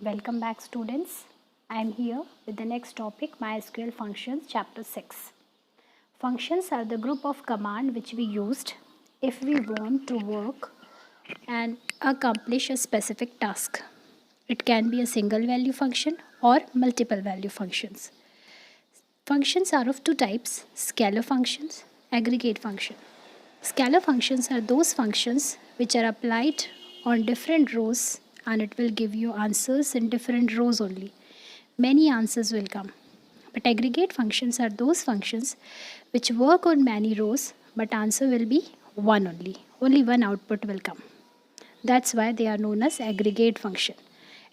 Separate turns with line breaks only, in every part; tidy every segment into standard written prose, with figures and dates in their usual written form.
Welcome back, students. I am here with the next topic, MySQL Functions, Chapter 6. Functions are the group of command which we used if we want to work and accomplish a specific task. It can be a single value function or multiple value functions. Functions are of two types, scalar functions, aggregate function. Scalar functions are those functions which are applied on different rows and it will give you answers in different rows only. Many answers will come. But aggregate functions are those functions which work on many rows but answer will be one only. Only one output will come. That's why they are known as aggregate function.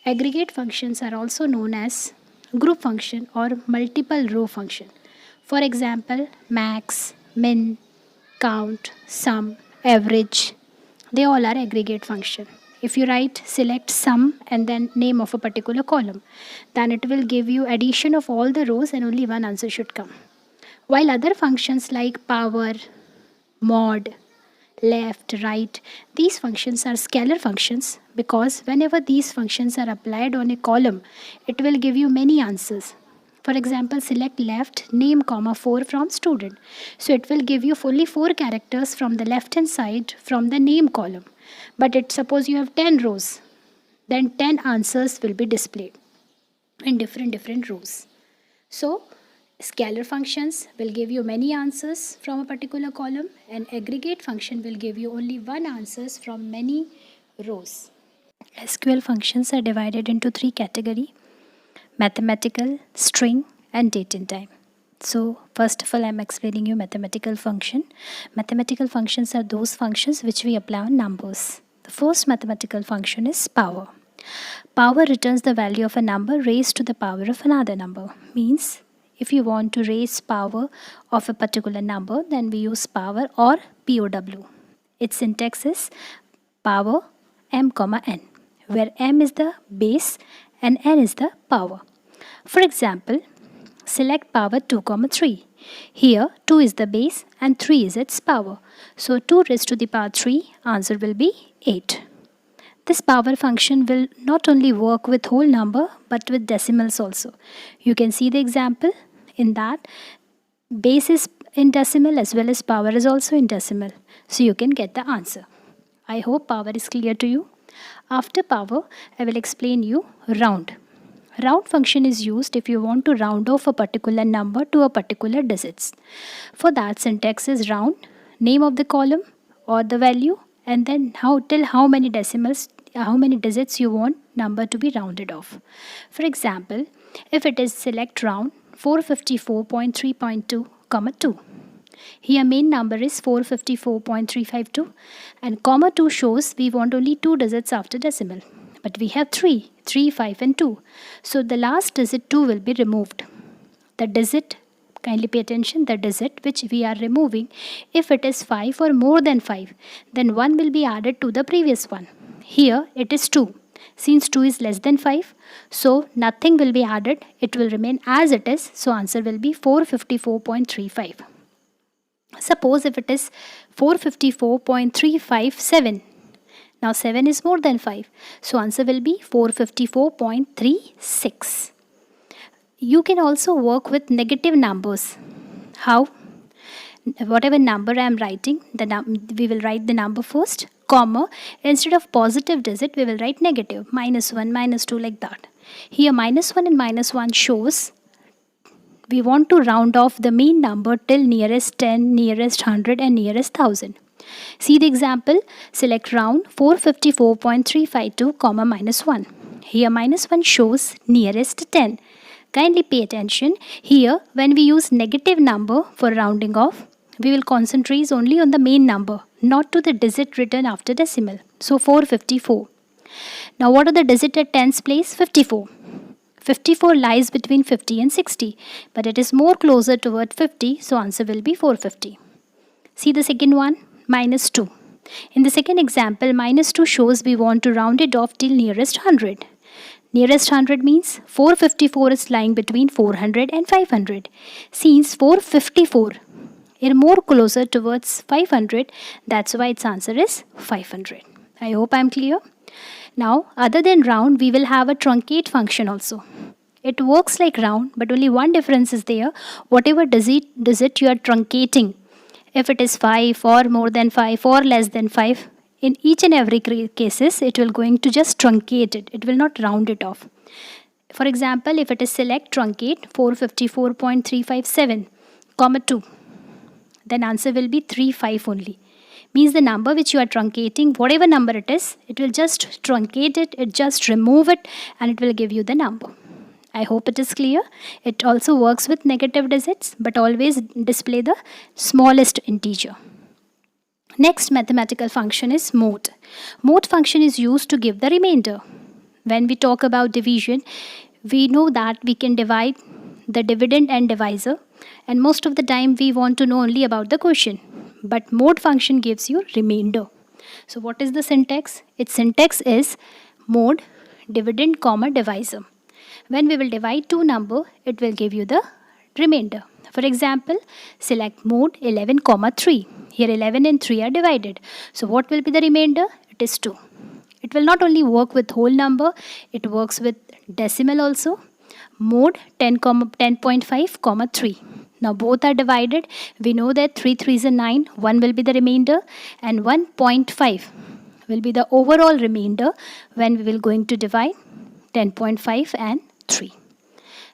Aggregate functions are also known as group function or multiple row function. For example, max, min, count, sum, average, they all are aggregate function. If you select sum and then name of a particular column, then it will give you addition of all the rows and only one answer should come. While other functions like power, mod, left, right, these functions are scalar functions because whenever these functions are applied on a column, it will give you many answers. For example, select left, name, 4 from student. So it will give you only 4 characters from the left hand side from the name column. But suppose you have 10 rows, then 10 answers will be displayed in different rows. So scalar functions will give you many answers from a particular column and aggregate function will give you only one answers from many rows. SQL functions are divided into 3 categories: mathematical, string and date and time. So first of all, I am explaining you mathematical function. Mathematical functions are those functions which we apply on numbers. The first mathematical function is power. Power returns the value of a number raised to the power of another number. Means if you want to raise power of a particular number, then we use power or POW. Its syntax is power m, n, where m is the base and n is the power. For example, select power 2, 3. Here 2 is the base and 3 is its power. So 2 raised to the power 3, answer will be 8. This power function will not only work with whole number but with decimals also. You can see the example in that base is in decimal as well as power is also in decimal. So you can get the answer. I hope power is clear to you. After power, I will explain you round. Round function is used if you want to round off a particular number to a particular digits. For that, syntax is round, name of the column or the value, and then till how many decimals, how many digits you want number to be rounded off. For example, if it is select round 454.3.2, 2. Here main number is 454.352 and comma 2 shows we want only 2 digits after decimal. But we have 3, 5 and 2. So the last digit 2 will be removed. The digit, kindly pay attention, the digit which we are removing, if it is 5 or more than 5, then 1 will be added to the previous one. Here it is 2. Since 2 is less than 5, so nothing will be added. It will remain as it is. So answer will be 454.35. Suppose if it is 454.357. Now 7 is more than 5. So answer will be 454.36. You can also work with negative numbers. How? Whatever number I am writing, we will write the number first, comma, instead of positive digit, we will write negative, -1, -2 like that. Here -1 and -1 shows we want to round off the mean number till nearest 10, nearest 100 and nearest 1000. See the example, select round 454.352, -1. Here -1 shows nearest 10. Kindly pay attention. Here when we use negative number for rounding off, we will concentrate only on the main number, not to the digit written after decimal. So 454. Now what are the digit at tens place? 54. 54 lies between 50 and 60, but it is more closer toward 50, so answer will be 450. See the second one, -2. In the second example, -2 shows we want to round it off till nearest 100. Nearest 100 means 454 is lying between 400 and 500. Since 454 is more closer towards 500, that's why its answer is 500. I hope I am clear. Now, other than round, we will have a truncate function also. It works like round, but only one difference is there. Whatever digit you are truncating, if it is 5 or more than 5 or less than 5, in each and every cases, it will going to just truncate it. It will not round it off. For example, if it is select truncate 454.357, comma 2, then answer will be 35 only. Means the number which you are truncating, whatever number it is, it will just truncate it, it just remove it, and it will give you the number. I hope it is clear. It also works with negative digits, but always display the smallest integer. Next mathematical function is mode. Mode function is used to give the remainder. When we talk about division, we know that we can divide the dividend and divisor, and most of the time we want to know only about the quotient. But mode function gives you remainder. So what is the syntax? Its syntax is mode dividend comma divisor. When we will divide two number, it will give you the remainder. For example, select mode 11 comma 3. Here 11 and 3 are divided. So what will be the remainder? It is 2. It will not only work with whole number, it works with decimal also. Mode 10.5 comma 3. Now both are divided. We know that 3 3s are 9. 1 will be the remainder and 1.5 will be the overall remainder when we will going to divide 10.5 and 3.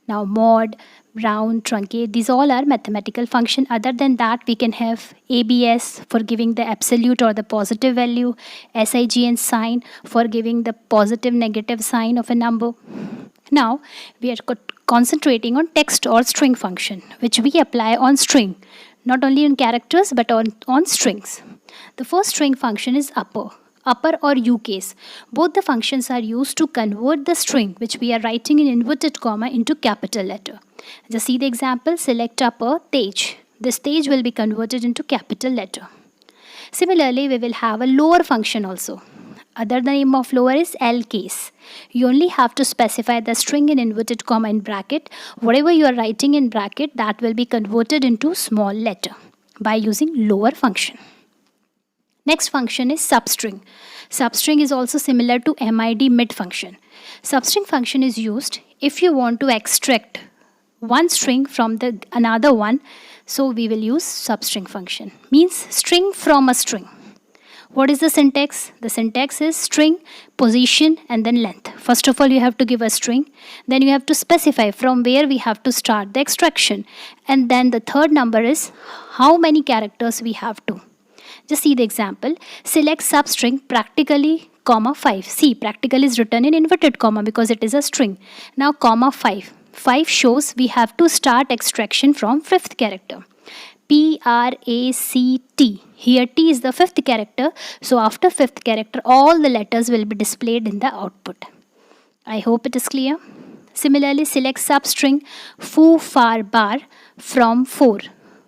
Now mod, round, truncate, these all are mathematical function. Other than that, we can have ABS for giving the absolute or the positive value, SIG and sign for giving the positive negative sign of a number. Now we are concentrating on text or string function, which we apply on string, not only on characters but on strings. The first string function is upper or U case. Both the functions are used to convert the string which we are writing in inverted comma into capital letter. Just see the example, select upper Tej. This Tej will be converted into capital letter. Similarly, we will have a lower function also. Other name of lower is L case. You only have to specify the string in inverted comma in bracket. Whatever you are writing in bracket, that will be converted into small letter by using lower function. Next function is substring. Substring is also similar to MID mid function. Substring function is used if you want to extract one string from the another one. So we will use substring function. Means string from a string. What is the syntax? The syntax is string, position and then length. First of all, you have to give a string. Then you have to specify from where we have to start the extraction. And then the third number is how many characters we have to. Just see the example. Select substring practically comma 5. See, practically is written in inverted comma because it is a string. Now comma 5. 5 shows we have to start extraction from fifth character. PRACT. Here T is the fifth character. So after fifth character, all the letters will be displayed in the output. I hope it is clear. Similarly, select substring foo far bar from 4.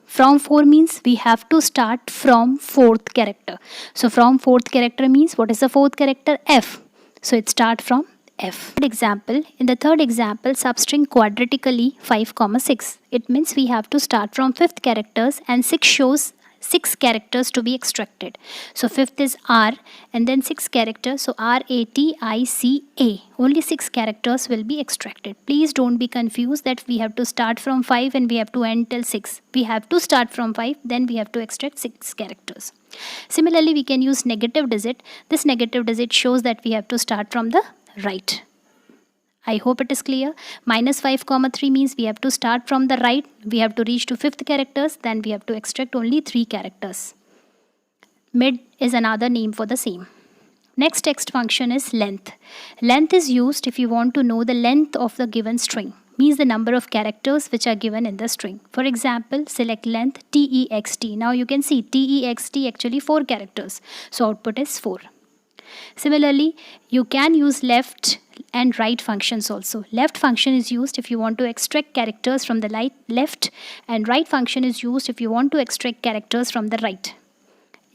From 4 means we have to start from fourth character. So from fourth character means what is the fourth character? F. So it starts from F. In the third example, substring quadratically 5, 6. It means we have to start from fifth characters and 6 shows 6 characters to be extracted. So fifth is R and then 6 characters. So RATICA. Only 6 characters will be extracted. Please don't be confused that we have to start from 5 and we have to end till 6. We have to start from 5, then we have to extract 6 characters. Similarly, we can use negative digit. This negative digit shows that we have to start from the right. I hope it is clear. -5, 3 means we have to start from the right. We have to reach to fifth characters. Then we have to extract only 3 characters. Mid is another name for the same. Next text function is length. Length is used if you want to know the length of the given string. Means the number of characters which are given in the string. For example, select length text. Now you can see text actually 4 characters. So output is 4. Similarly, you can use left and right functions also. Left function is used if you want to extract characters from the left, and right function is used if you want to extract characters from the right.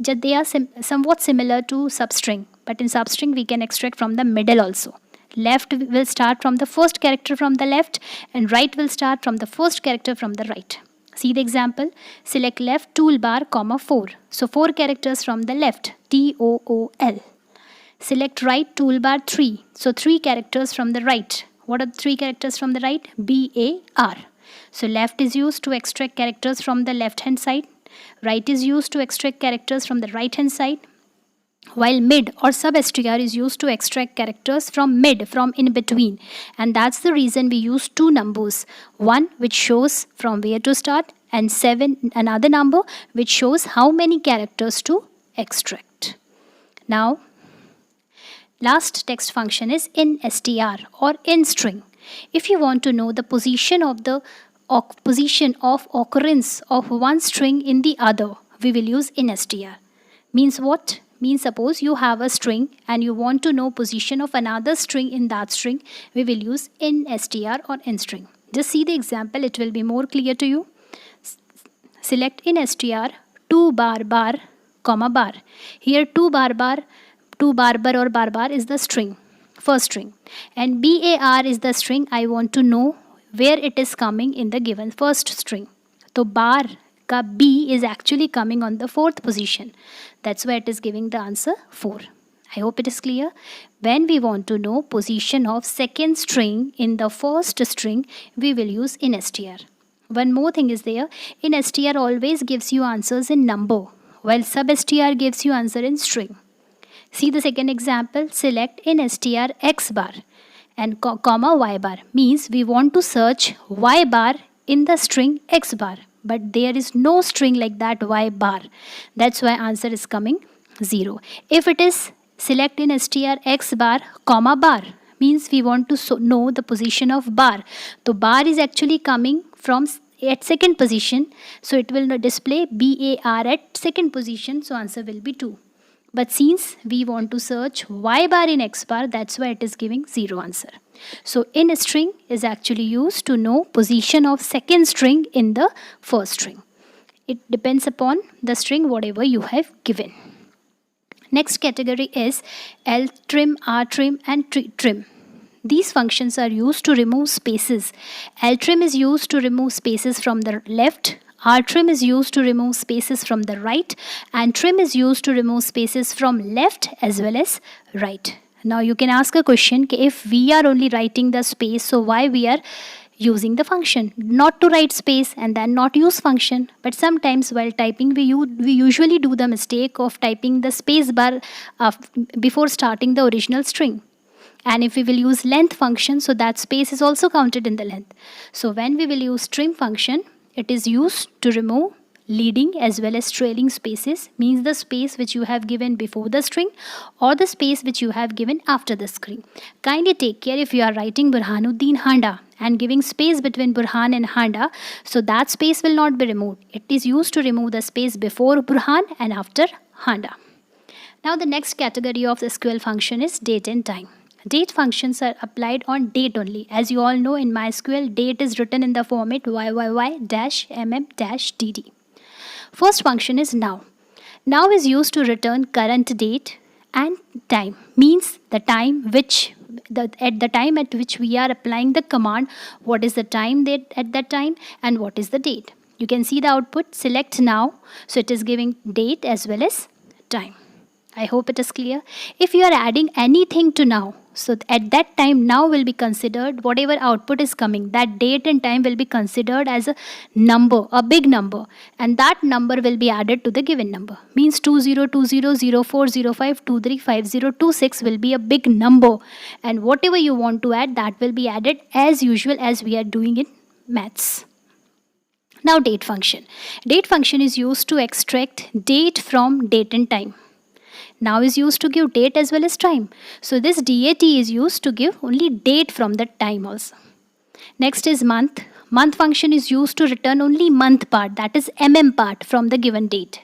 They are somewhat similar to substring, but in substring we can extract from the middle also. Left will start from the first character from the left and right will start from the first character from the right. See the example. Select left toolbar, 4. So 4 characters from the left, TOOL. Select right toolbar 3. So 3 characters from the right. What are the 3 characters from the right? B, A, R. So left is used to extract characters from the left hand side. Right is used to extract characters from the right hand side. While mid or sub-str is used to extract characters from mid, from in between. And that's the reason we use two numbers. One which shows from where to start, and 7, another number which shows how many characters to extract. Now, last text function is in str or in string. If you want to know the position of occurrence of one string in the other, we will use in str. Means what? Means suppose you have a string and you want to know position of another string in that string, we will use in str or in string. Just see the example, it will be more clear to you. Select in str 2 bar bar comma bar. Here 2 bar bar or bar bar is the string, first string, and bar is the string I want to know where it is coming in the given first string. So bar ka B is actually coming on the 4th position. That's why it is giving the answer 4. I hope it is clear. When we want to know position of second string in the first string, we will use in str. One more thing is there. In str always gives you answers in number, while sub-str gives you answer in string. See the second example. Select in str x bar and comma y bar. Means we want to search y bar in the string x bar. But there is no string like that y bar. That's why answer is coming 0. If it is select in str x bar comma bar, means we want to know the position of bar. So bar is actually coming from at second position. So it will display bar at second position. So answer will be 2. But since we want to search y bar in x bar, that's why it is giving 0 answer. So in string is actually used to know position of second string in the first string. It depends upon the string whatever you have given. Next category is ltrim, rtrim and trim. These functions are used to remove spaces. Ltrim is used to remove spaces from the left. Rtrim is used to remove spaces from the right, and trim is used to remove spaces from left as well as right. Now you can ask a question, if we are only writing the space, so why we are using the function? Not to write space and then not use function. But sometimes while typing we usually do the mistake of typing the space bar before starting the original string. And if we will use length function, so that space is also counted in the length. So when we will use trim function, it is used to remove leading as well as trailing spaces, means the space which you have given before the string or the space which you have given after the string. Kindly take care if you are writing Burhanuddin Handa and giving space between Burhan and Handa, so that space will not be removed. It is used to remove the space before Burhan and after Handa. Now the next category of SQL function is date and time. Date functions are applied on date only. As you all know, in MySQL, date is written in the format YYY-mm-dd. First function is now. Now is used to return current date and time. Means the time which at the time at which we are applying the command, what is the time at that time and what is the date. You can see the output. Select now. So it is giving date as well as time. I hope it is clear. If you are adding anything to now, so at that time now will be considered, whatever output is coming, that date and time will be considered as a number, a big number, and that number will be added to the given number. Means 20200405235026 will be a big number, and whatever you want to add, that will be added as usual as we are doing in maths. Now date function. Date function is used to extract date from date and time. Now is used to give date as well as time. So this DAT is used to give only date from the time also. Next is month. Month function is used to return only month part, that is part from the given date.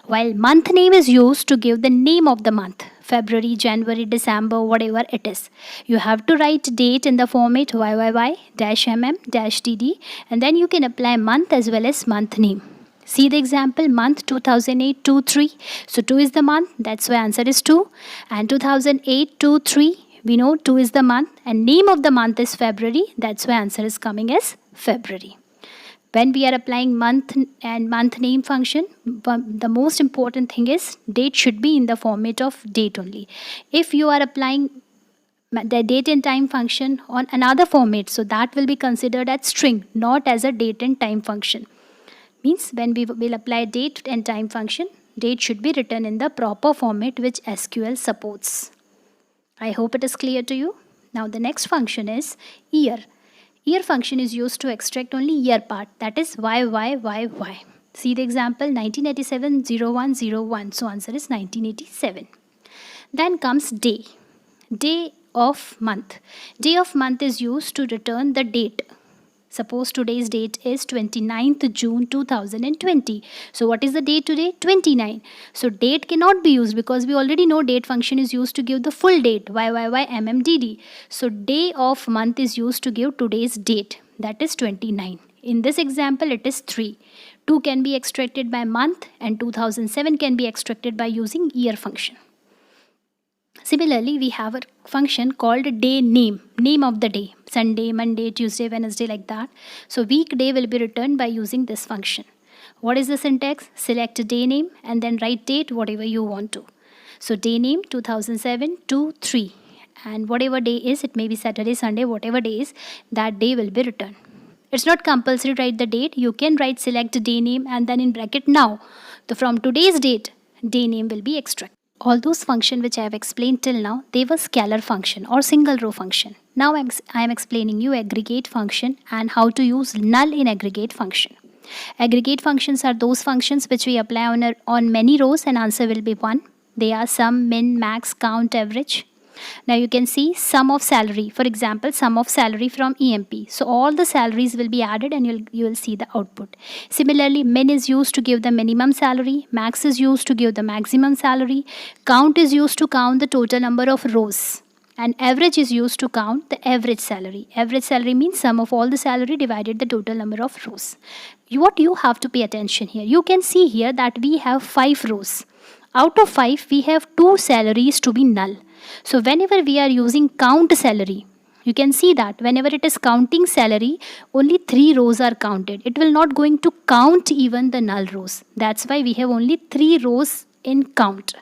While month name is used to give the name of the month. February, January, December, whatever it is. You have to write date in the format YYY-mm-dd, and then you can apply month as well as month name. See the example, month 2008-23. So 2 is the month, that's why answer is 2. And 2008-23, we know 2 is the month and name of the month is February. That's why answer is coming as February. When we are applying month and month name function, the most important thing is date should be in the format of date only. If you are applying the date and time function on another format, so that will be considered as string, not as a date and time function. Means when we will apply date and time function, date should be written in the proper format which SQL supports. I hope it is clear to you. Now the next function is year. Year function is used to extract only year part, that is y. See the example 1987 0101. So answer is 1987. Then comes day. Day of month. Day of month is used to return the date. Suppose today's date is 29th June 2020. So what is the date today? 29. So date cannot be used because we already know date function is used to give the full date YYYMMDD. So day of month is used to give today's date, that is 29. In this example it is 3. 2 can be extracted by month and 2007 can be extracted by using year function. Similarly, we have a function called day name, name of the day, Sunday, Monday, Tuesday, Wednesday, like that. So weekday will be returned by using this function. What is the syntax? Select a day name and then write date whatever you want to. So day name 2007 to 3, and whatever day is, it may be Saturday, Sunday, whatever day is, that day will be returned. It's not compulsory to write the date. You can write select day name and then in bracket now. So from today's date, day name will be extracted. All those functions which I have explained till now, they were scalar function or single row function. Now I am explaining you aggregate function and how to use null in aggregate function. Aggregate functions are those functions which we apply on many rows and answer will be 1. They are sum, min, max, count, average. Now you can see sum of salary. For example, sum of salary from EMP. So all the salaries will be added and you will see the output. Similarly, min is used to give the minimum salary. Max is used to give the maximum salary. Count is used to count the total number of rows. And average is used to count the average salary. Average salary means sum of all the salary divided the total number of rows. What you have to pay attention here. You can see here that we have 5 rows. Out of 5, we have 2 salaries to be null. So whenever we are using count salary, you can see that whenever it is counting salary, only 3 rows are counted. It will not going to count even the null rows. That's why we have only 3 rows in count.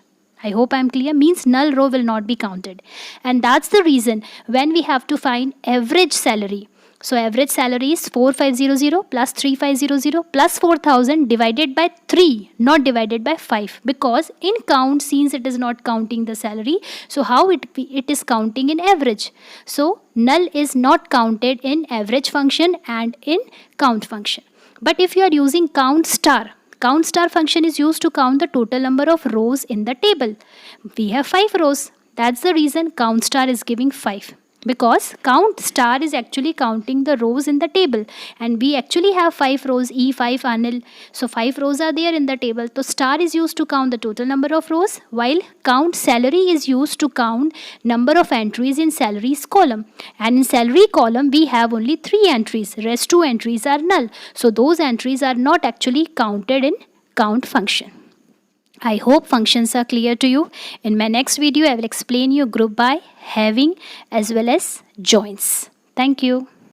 I hope I am clear. Means null row will not be counted. And that's the reason when we have to find average salary. So average salary is 4500 plus 3500 plus 4000 divided by 3, not divided by 5. Because in count, since it is not counting the salary, so how it is counting in average. So null is not counted in average function and in count function. But if you are using count star function is used to count the total number of rows in the table. We have 5 rows. That's the reason count star is giving 5. Because count star is actually counting the rows in the table, and we actually have 5 rows, E5 Anil. So 5 rows are there in the table. So star is used to count the total number of rows, while count salary is used to count number of entries in salaries column. And in salary column we have only 3 entries. Rest 2 entries are null. So those entries are not actually counted in count function. I hope functions are clear to you. In my next video, I will explain you group by, having as well as joins. Thank you.